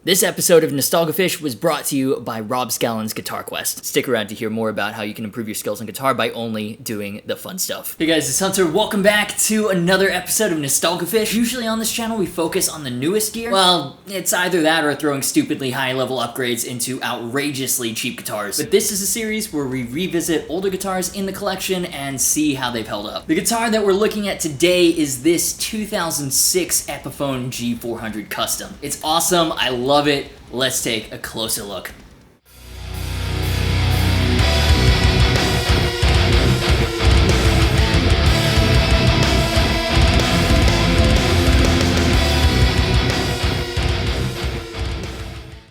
This episode of NOSTALgufish was brought to you by Rob Scallon's GuitarQuest. Stick around to hear more about how you can improve your skills on guitar by only doing the fun stuff. Hey guys, it's Hunter. Welcome back to another episode of NOSTALgufish. Usually on this channel we focus on the newest gear. Well, it's either that or throwing stupidly high level upgrades into outrageously cheap guitars. But this is a series where we revisit older guitars in the collection and see how they've held up. The guitar that we're looking at today is this 2006 Epiphone G400 Custom. It's awesome. I love it. Let's take a closer look.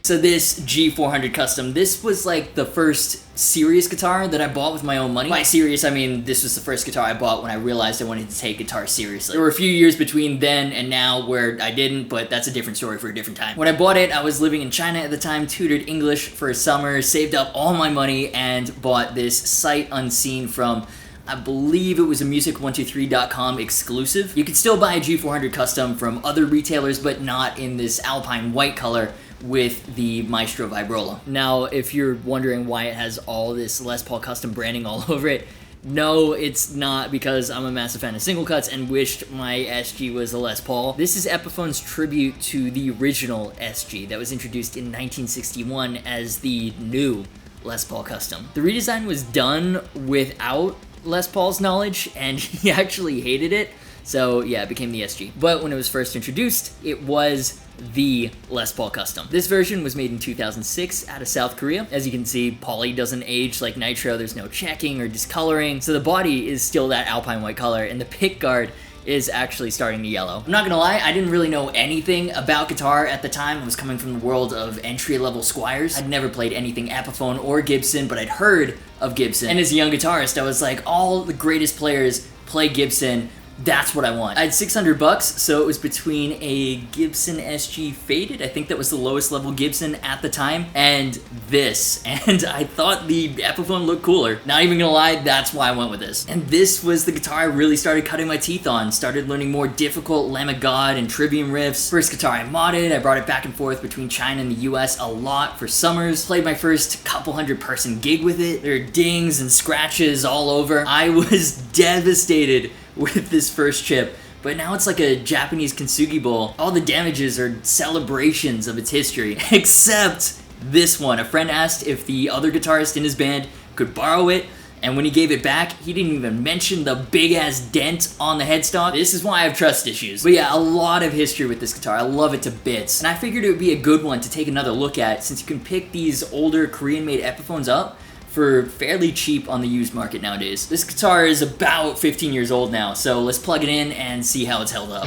So this G400 Custom, this was like the first serious guitar that I bought with my own money. By serious, I mean this was the first guitar I bought when I realized I wanted to take guitar seriously. There were a few years between then and now where I didn't, but that's a different story for a different time. When I bought it, I was living in China at the time, tutored English for a summer, saved up all my money, and bought this sight unseen from, I believe it was a music123.com exclusive. You could still buy a G400 Custom from other retailers, but not in this alpine white color with the Maestro Vibrola. Now, if you're wondering why it has all this Les Paul Custom branding all over it, no, it's not because I'm a massive fan of single cuts and wished my SG was a Les Paul. This is Epiphone's tribute to the original SG that was introduced in 1961 as the new Les Paul Custom. The redesign was done without Les Paul's knowledge, and he actually hated it, so yeah, it became the SG. But when it was first introduced, it was the Les Paul Custom. This version was made in 2006 out of South Korea. As you can see, poly doesn't age like nitro, there's no checking or discoloring, so the body is still that alpine white color, and the pick guard is actually starting to yellow. I'm not gonna lie, I didn't really know anything about guitar at the time. I was coming from the world of entry-level Squires. I'd never played anything Epiphone or Gibson, but I'd heard of Gibson. And as a young guitarist, I was like, all the greatest players play Gibson. That's what I want. I had $600, so it was between a Gibson SG Faded, I think that was the lowest level Gibson at the time, and this. And I thought the Epiphone looked cooler. Not even gonna lie, that's why I went with this. And this was the guitar I really started cutting my teeth on. Started learning more difficult Lamb of God and Trivium riffs. First guitar I modded, I brought it back and forth between China and the US a lot for summers. Played my first couple hundred person gig with it. There are dings and scratches all over. I was devastated with this first chip, but now it's like a Japanese kintsugi bowl. All the damages are celebrations of its history, except this one. A friend asked if the other guitarist in his band could borrow it, and when he gave it back, he didn't even mention the big-ass dent on the headstock. This is why I have trust issues. But yeah, a lot of history with this guitar. I love it to bits. And I figured it would be a good one to take another look at, since you can pick these older Korean-made Epiphones up for fairly cheap on the used market nowadays. This guitar is about 15 years old now, so let's plug it in and see how it's held up.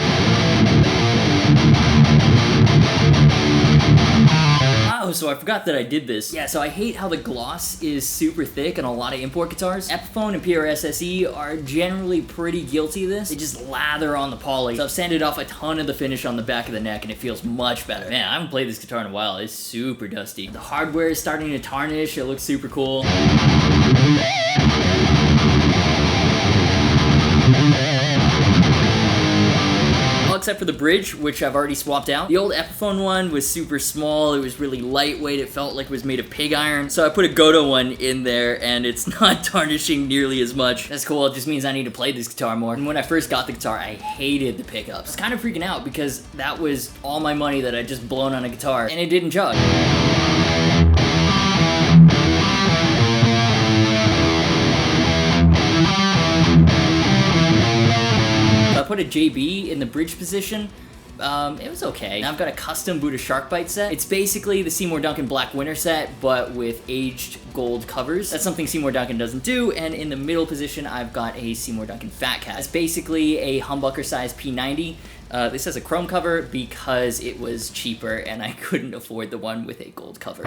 Oh, so I forgot that I did this. Yeah, so I hate how the gloss is super thick on a lot of import guitars. Epiphone and PRS-SE are generally pretty guilty of this. They just lather on the poly. So I've sanded off a ton of the finish on the back of the neck and it feels much better. Man, I haven't played this guitar in a while. It's super dusty. The hardware is starting to tarnish. It looks super cool. Except for the bridge, which I've already swapped out. The old Epiphone one was super small, it was really lightweight, it felt like it was made of pig iron. So I put a Goto one in there, and it's not tarnishing nearly as much. That's cool, it just means I need to play this guitar more. And when I first got the guitar, I hated the pickups. I was kind of freaking out because that was all my money that I'd just blown on a guitar, and it didn't chug. I put a JB in the bridge position. It was okay. Now I've got a custom Buddha Shark Bite set. It's basically the Seymour Duncan Black Winter set, but with aged gold covers. That's something Seymour Duncan doesn't do, and in the middle position, I've got a Seymour Duncan Fat Cat. It's basically a humbucker size P90. This has a chrome cover because it was cheaper, and I couldn't afford the one with a gold cover.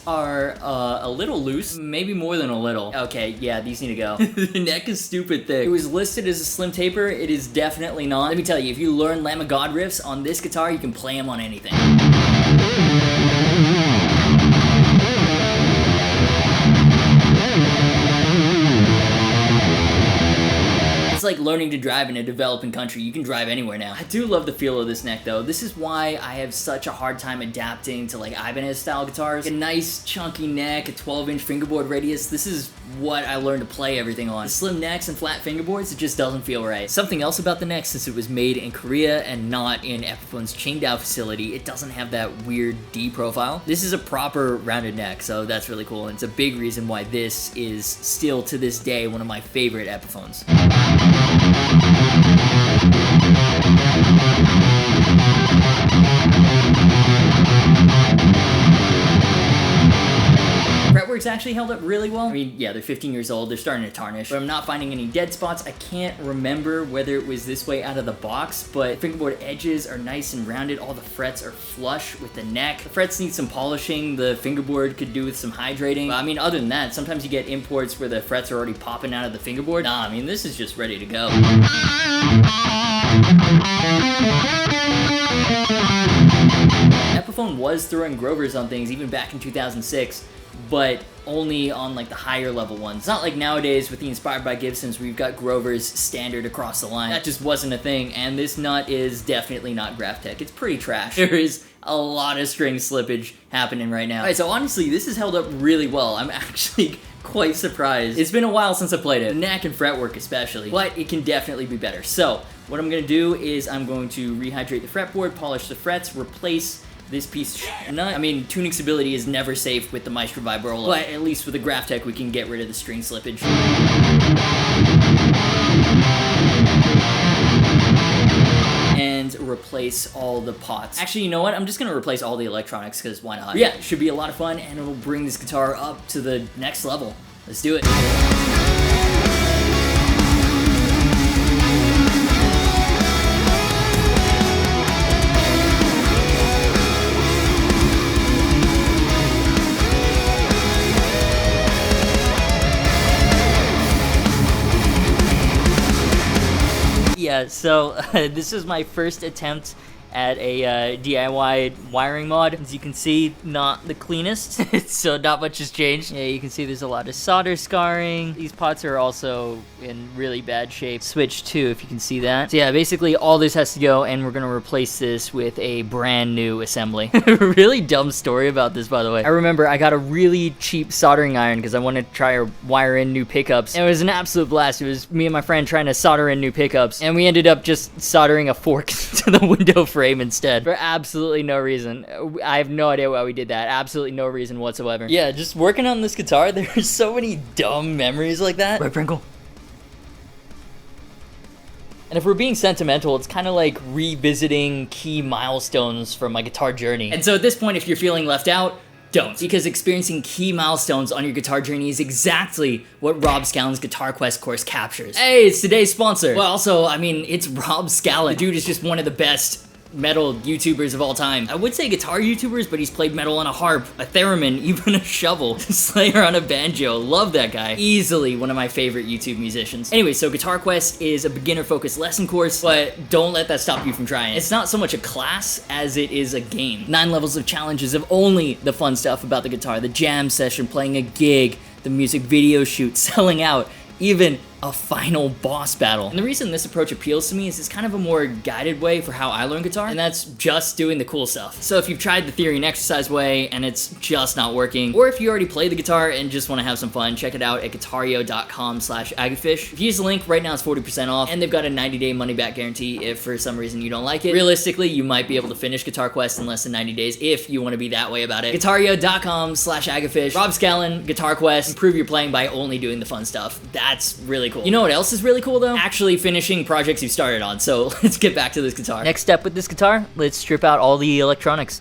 are a little loose, maybe more than a little. Okay, yeah, these need to go. The neck is stupid thick. It was listed as a slim taper. It is definitely not. Let me tell you, if you learn Lamb of God riffs on this guitar, you can play them on anything. It's like learning to drive in a developing country. You can drive anywhere now. I do love the feel of this neck though. This is why I have such a hard time adapting to like Ibanez style guitars. A nice chunky neck, a 12-inch fingerboard radius. This is what I learned to play everything on. The slim necks and flat fingerboards, it just doesn't feel right. Something else about the neck, since it was made in Korea and not in Epiphone's Qingdao facility, it doesn't have that weird D profile. This is a proper rounded neck, so that's really cool. And it's a big reason why this is still to this day one of my favorite Epiphones. Fretwork's actually held up really well. I mean, yeah, they're 15 years old, they're starting to tarnish, but I'm not finding any dead spots. I can't remember whether it was this way out of the box, but fingerboard edges are nice and rounded. All the frets are flush with the neck. The frets need some polishing. The fingerboard could do with some hydrating. But, I mean, other than that, sometimes you get imports where the frets are already popping out of the fingerboard. Nah, I mean, this is just ready to go. Epiphone was throwing Grovers on things even back in 2006, but only on like the higher level ones. It's not like nowadays with the Inspired by Gibsons where you've got Grovers standard across the line. That just wasn't a thing, and this nut is definitely not Graphtec. It's pretty trash. There is a lot of string slippage happening right now. Alright, so honestly, this has held up really well. I'm actually quite surprised. It's been a while since I played it. The neck and fretwork especially, but it can definitely be better. So, what I'm gonna do is I'm going to rehydrate the fretboard, polish the frets, replace this piece of nut. I mean, tuning stability is never safe with the Maestro Vibrola, but at least with the Graphtec we can get rid of the string slippage. And replace all the pots. Actually, you know what? I'm just gonna replace all the electronics because why not? But yeah, it should be a lot of fun and it'll bring this guitar up to the next level. Let's do it. Yeah, so this is my first attempt at a DIY wiring mod. As you can see, not the cleanest, so not much has changed. Yeah, you can see there's a lot of solder scarring. These pots are also in really bad shape. Switch 2, if you can see that. So yeah, basically all this has to go, and we're gonna replace this with a brand new assembly. Really dumb story about this, by the way. I remember I got a really cheap soldering iron because I wanted to try to wire in new pickups, and it was an absolute blast. It was me and my friend trying to solder in new pickups, and we ended up just soldering a fork to the window frame instead for absolutely no reason. I have no idea why we did that. Absolutely no reason whatsoever. Yeah, just working on this guitar, there's so many dumb memories like that. Right, Pringle? And if we're being sentimental, it's kind of like revisiting key milestones from my guitar journey. And so at this point, if you're feeling left out, don't. Because experiencing key milestones on your guitar journey is exactly what Rob Scallon's GuitarQuest course captures. Hey, it's today's sponsor. Well, also, I mean, it's Rob Scallon. The dude is just one of the best metal YouTubers of all time. I would say guitar YouTubers, but he's played metal on a harp, a theremin, even a shovel, Slayer on a banjo. Love that guy. Easily one of my favorite YouTube musicians. Anyway, so GuitarQuest is a beginner-focused lesson course, but don't let that stop you from trying. It's not so much a class as it is a game. 9 levels of challenges of only the fun stuff about the guitar, the jam session, playing a gig, the music video shoot, selling out, even a final boss battle. And the reason this approach appeals to me is it's kind of a more guided way for how I learn guitar, and that's just doing the cool stuff. So if you've tried the theory and exercise way and it's just not working, or if you already play the guitar and just want to have some fun, check it out at guitario.com/Agufish. If you use the link, right now it's 40% off, and they've got a 90-day money-back guarantee if for some reason you don't like it. Realistically, you might be able to finish GuitarQuest in less than 90 days if you want to be that way about it. guitario.com/Agufish. Rob Scallon, GuitarQuest. Improve your playing by only doing the fun stuff. That's really cool. You know what else is really cool though? Actually finishing projects you started on. So let's get back to this guitar. Next step with this guitar, let's strip out all the electronics.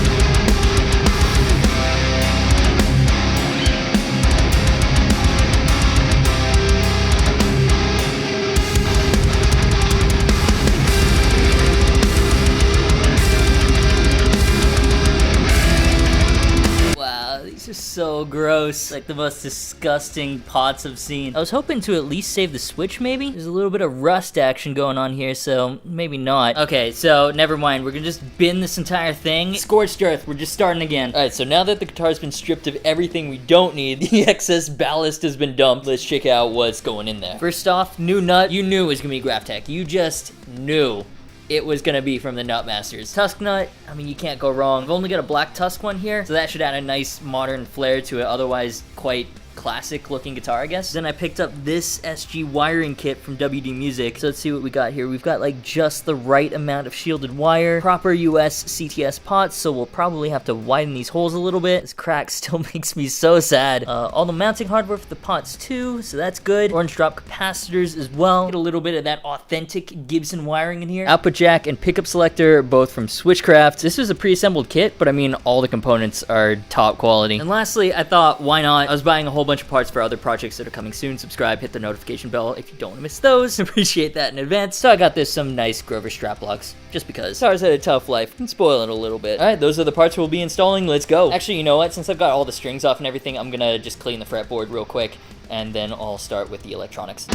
Wow, these are so so gross. Like the most disgusting pots I've seen. I was hoping to at least save the switch, maybe? There's a little bit of rust action going on here, so maybe not. Okay, so never mind. We're gonna just bin this entire thing. Scorched earth, we're just starting again. Alright, so now that the guitar's been stripped of everything we don't need, the excess ballast has been dumped. Let's check out what's going in there. First off, new nut. You knew it was gonna be Graphtec. You just knew it was gonna be from the Nutmasters. Tusk nut, I mean, you can't go wrong. I've only got a black tusk one here, so that should add a nice modern flair to it, otherwise quite classic looking guitar, I guess. Then I picked up this SG wiring kit from WD Music. So let's see what we got here. We've got like just the right amount of shielded wire, proper US CTS pots, so we'll probably have to widen these holes a little bit. This crack still makes me so sad. All the mounting hardware for the pots too, so that's good. Orange drop capacitors as well. Get a little bit of that authentic Gibson wiring in here. Output jack and pickup selector, both from Switchcraft. This is a pre-assembled kit, but I mean, all the components are top quality. And lastly, I thought, why not? I was buying a whole bunch of parts for other projects that are coming soon. Subscribe, hit the notification bell if you don't want to miss those. Appreciate that in advance. So I got this some nice Grover strap locks, just because. Guitars had a tough life. Can spoil it a little bit. Alright, those are the parts we'll be installing. Let's go. Actually, you know what? Since I've got all the strings off and everything, I'm gonna just clean the fretboard real quick, and then I'll start with the electronics.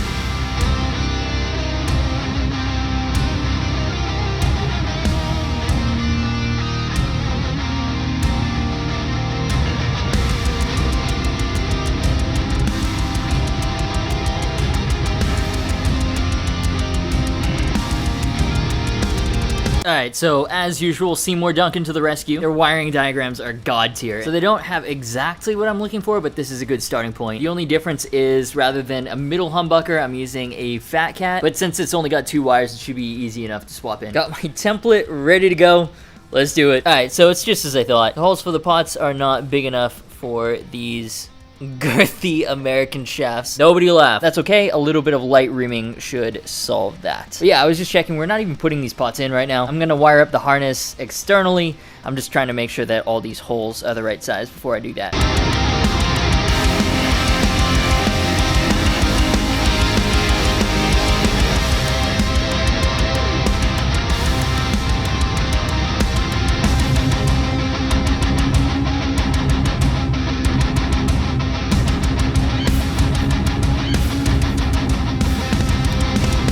Alright, so as usual, Seymour Duncan to the rescue. Their wiring diagrams are god tier. So they don't have exactly what I'm looking for, but this is a good starting point. The only difference is, rather than a middle humbucker, I'm using a Fat Cat. But since it's only got 2 wires, it should be easy enough to swap in. Got my template ready to go. Let's do it. Alright, so it's just as I thought. The holes for the pots are not big enough for these girthy American shafts. Nobody laugh. That's okay. A little bit of light reaming should solve that. But yeah, I was just checking. We're not even putting these pots in right now. I'm gonna wire up the harness externally. I'm just trying to make sure that all these holes are the right size before I do that.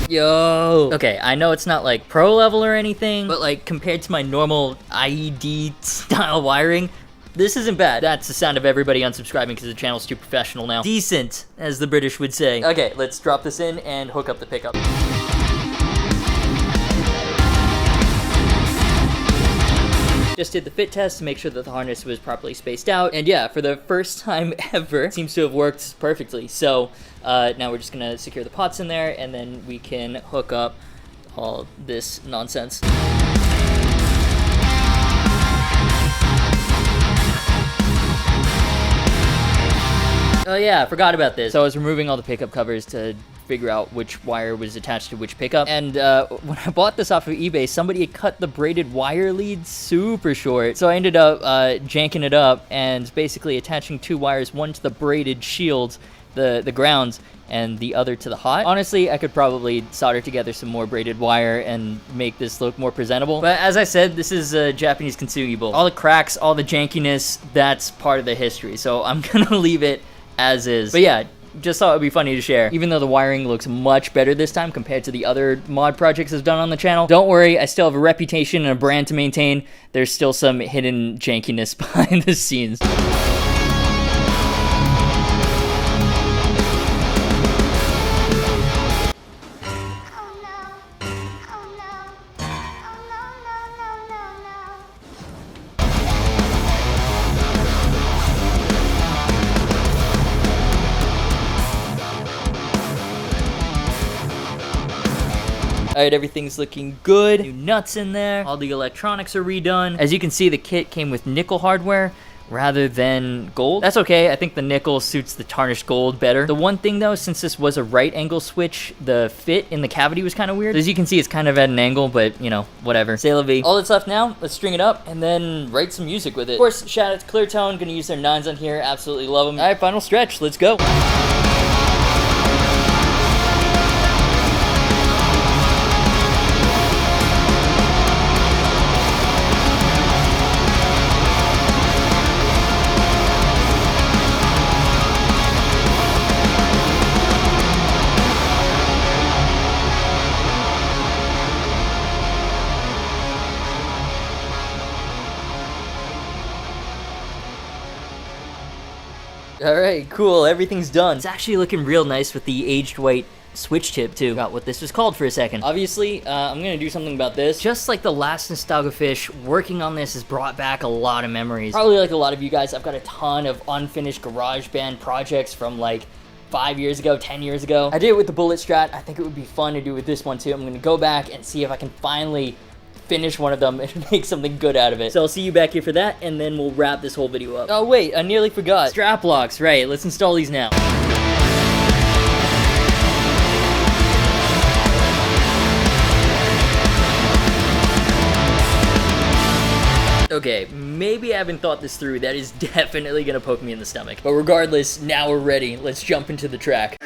Yo! Okay, I know it's not like pro level or anything, but like compared to my normal IED style wiring, this isn't bad. That's the sound of everybody unsubscribing because the channel's too professional now. Decent, as the British would say. Okay, let's drop this in and hook up the pickup. Just did the fit test to make sure that the harness was properly spaced out. And yeah, for the first time ever, it seems to have worked perfectly. So now we're just gonna secure the pots in there, and then we can hook up all this nonsense. Oh yeah, I forgot about this. So I was removing all the pickup covers to figure out which wire was attached to which pickup. And when I bought this off of eBay, somebody had cut the braided wire lead super short. So I ended up janking it up and basically attaching 2 wires, one to the braided shield, the grounds, and the other to the hot. Honestly, I could probably solder together some more braided wire and make this look more presentable. But as I said, this is a Japanese consumable. All the cracks, all the jankiness, that's part of the history. So I'm gonna leave it as is. But yeah, just thought it would be funny to share. Even though the wiring looks much better this time compared to the other mod projects I've done on the channel, don't worry, I still have a reputation and a brand to maintain. There's still some hidden jankiness behind the scenes. Alright, everything's looking good. New nuts in there. All the electronics are redone. As you can see, the kit came with nickel hardware rather than gold. That's okay. I think the nickel suits the tarnished gold better. The one thing though, since this was a right angle switch, the fit in the cavity was kind of weird. As you can see, it's kind of at an angle, but you know, whatever. C'est la vie. All that's left now, let's string it up and then write some music with it. Of course, shout out to Cleartone. Gonna use their 9s on here. Absolutely love them. Alright, final stretch. Let's go. Alright, cool, everything's done. It's actually looking real nice with the aged white switch tip too. Forgot what this was called for a second. Obviously, I'm gonna do something about this. Just like the last NOSTALgufish, working on this has brought back a lot of memories. Probably like a lot of you guys, I've got a ton of unfinished GarageBand projects from like 5 years ago, 10 years ago. I did it with the Bullet Strat. I think it would be fun to do with this one too. I'm gonna go back and see if I can finally finish one of them and make something good out of it. So I'll see you back here for that, and then we'll wrap this whole video up. Oh wait, I nearly forgot. Strap locks, right, let's install these now. Okay, maybe I haven't thought this through. That is definitely gonna poke me in the stomach. But regardless, now we're ready. Let's jump into the track.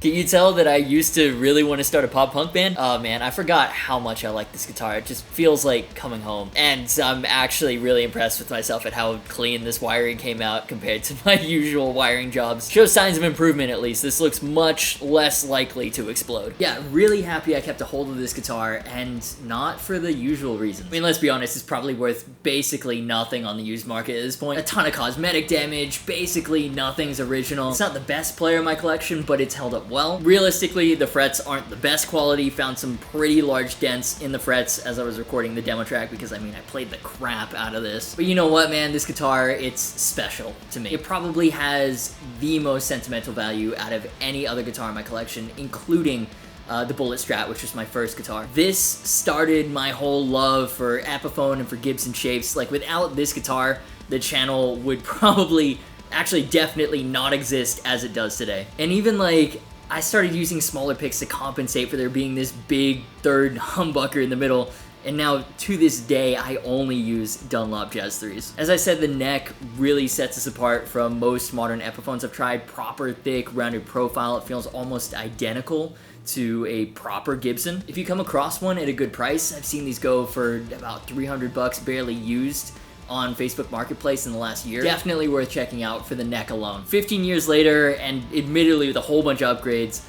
Can you tell that I used to really want to start a pop punk band? Oh man, I forgot how much I like this guitar. It just feels like coming home. And I'm actually really impressed with myself at how clean this wiring came out compared to my usual wiring jobs. Shows signs of improvement at least. This looks much less likely to explode. Yeah, really happy I kept a hold of this guitar, and not for the usual reasons. I mean, let's be honest, it's probably worth basically nothing on the used market at this point. A ton of cosmetic damage, basically nothing's original. It's not the best player in my collection, but it's held up well. Realistically, the frets aren't the best quality. Found some pretty large dents in the frets as I was recording the demo track because, I mean, I played the crap out of this. But you know what, man? This guitar, it's special to me. It probably has the most sentimental value out of any other guitar in my collection, including the Bullet Strat, which was my first guitar. This started my whole love for Epiphone and for Gibson shapes. Like, without this guitar, the channel would probably, actually definitely not exist as it does today. And even like, I started using smaller picks to compensate for there being this big third humbucker in the middle, and now to this day I only use Dunlop Jazz 3s. As I said, the neck really sets us apart from most modern Epiphones I've tried. Proper thick rounded profile, it feels almost identical to a proper Gibson. If you come across one at a good price, I've seen these go for about 300 bucks barely used on Facebook Marketplace in the last year. Definitely worth checking out for the neck alone. 15 years later, and admittedly with a whole bunch of upgrades,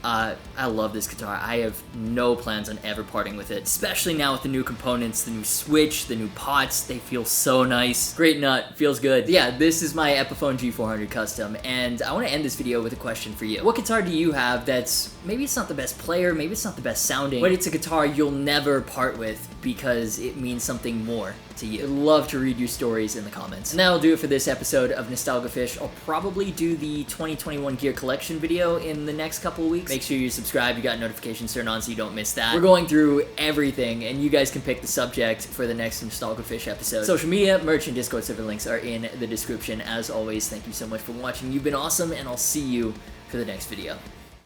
I love this guitar. I have no plans on ever parting with it, especially now with the new components, the new switch, the new pots. They feel so nice. Great nut, feels good. Yeah, this is my Epiphone G400 Custom, and I want to end this video with a question for you. What guitar do you have that's, maybe it's not the best player, maybe it's not the best sounding, but it's a guitar you'll never part with because it means something more to you. I'd love to read your stories in the comments. And that'll do it for this episode of NOSTALgufish. I'll probably do the 2021 gear collection video in the next couple of weeks. Make sure you subscribe, you got notifications turned on so you don't miss that. We're going through everything, and you guys can pick the subject for the next NOSTALgufish episode. Social media, merch, and Discord server links are in the description. As always, thank you so much for watching. You've been awesome, and I'll see you for the next video.